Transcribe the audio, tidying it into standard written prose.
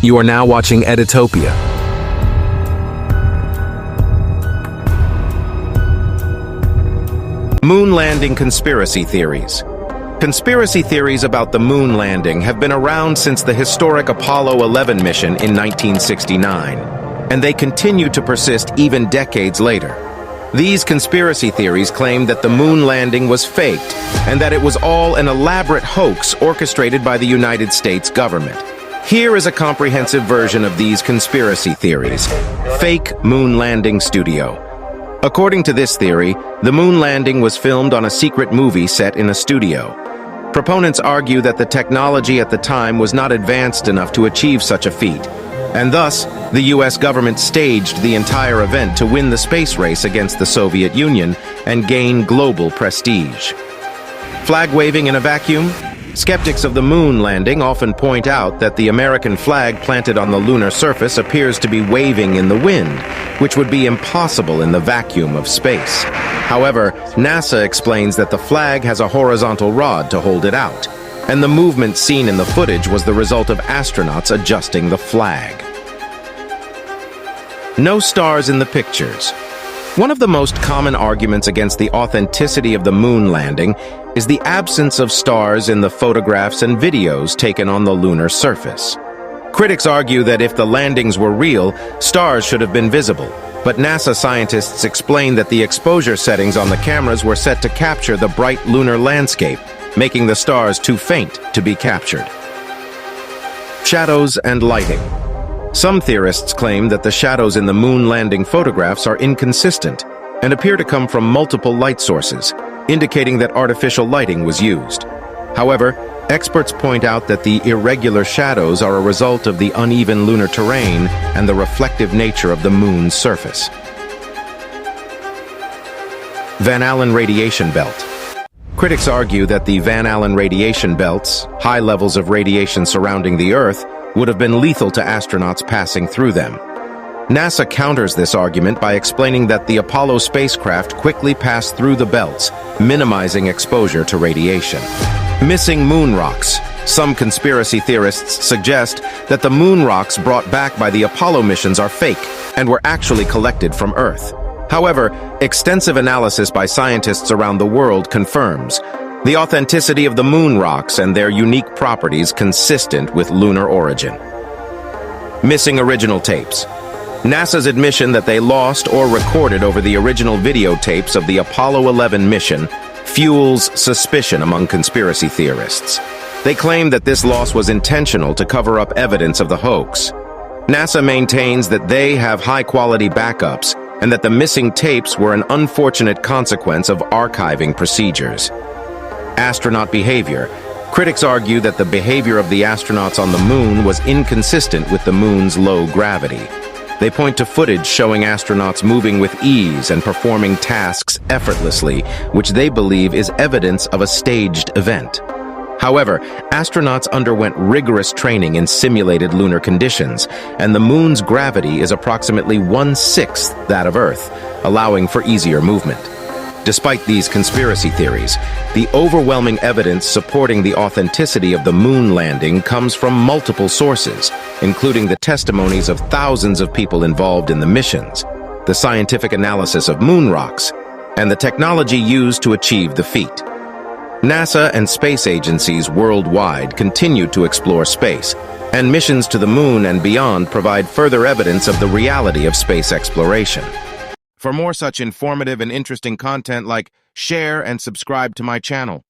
You are now watching Editopia. Moon landing conspiracy theories. Conspiracy theories about the moon landing have been around since the historic Apollo 11 mission in 1969, and they continue to persist even decades later. These conspiracy theories claim that the moon landing was faked and that it was all an elaborate hoax orchestrated by the United States government. Here is a comprehensive version of these conspiracy theories. Fake moon landing studio. According to this theory, the moon landing was filmed on a secret movie set in a studio. Proponents argue that the technology at the time was not advanced enough to achieve such a feat, and thus, the US government staged the entire event to win the space race against the Soviet Union and gain global prestige. Flag waving in a vacuum? Skeptics of the moon landing often point out that the American flag planted on the lunar surface appears to be waving in the wind, which would be impossible in the vacuum of space. However, NASA explains that the flag has a horizontal rod to hold it out, and the movement seen in the footage was the result of astronauts adjusting the flag. No stars in the pictures. One of the most common arguments against the authenticity of the moon landing is the absence of stars in the photographs and videos taken on the lunar surface. Critics argue that if the landings were real, stars should have been visible, but NASA scientists explain that the exposure settings on the cameras were set to capture the bright lunar landscape, making the stars too faint to be captured. Shadows and lighting. Some theorists claim that the shadows in the moon landing photographs are inconsistent and appear to come from multiple light sources, indicating that artificial lighting was used. However, experts point out that the irregular shadows are a result of the uneven lunar terrain and the reflective nature of the moon's surface. Van Allen radiation belt. Critics argue that the Van Allen radiation belts, high levels of radiation surrounding the Earth, would have been lethal to astronauts passing through them. NASA counters this argument by explaining that the Apollo spacecraft quickly passed through the belts, minimizing exposure to radiation. Missing moon rocks. Some conspiracy theorists suggest that the moon rocks brought back by the Apollo missions are fake and were actually collected from Earth. However, extensive analysis by scientists around the world confirms the authenticity of the moon rocks and their unique properties consistent with lunar origin. Missing original tapes. NASA's admission that they lost or recorded over the original videotapes of the Apollo 11 mission fuels suspicion among conspiracy theorists. They claim that this loss was intentional to cover up evidence of the hoax. NASA maintains that they have high-quality backups and that the missing tapes were an unfortunate consequence of archiving procedures. Astronaut behavior. Critics argue that the behavior of the astronauts on the moon was inconsistent with the moon's low gravity. They point to footage showing astronauts moving with ease and performing tasks effortlessly, which they believe is evidence of a staged event. However, astronauts underwent rigorous training in simulated lunar conditions, and the moon's gravity is approximately 1/6 that of Earth, allowing for easier movement. Despite these conspiracy theories, the overwhelming evidence supporting the authenticity of the moon landing comes from multiple sources, including the testimonies of thousands of people involved in the missions, the scientific analysis of moon rocks, and the technology used to achieve the feat. NASA and space agencies worldwide continue to explore space, and missions to the moon and beyond provide further evidence of the reality of space exploration. For more such informative and interesting content, share and subscribe to my channel.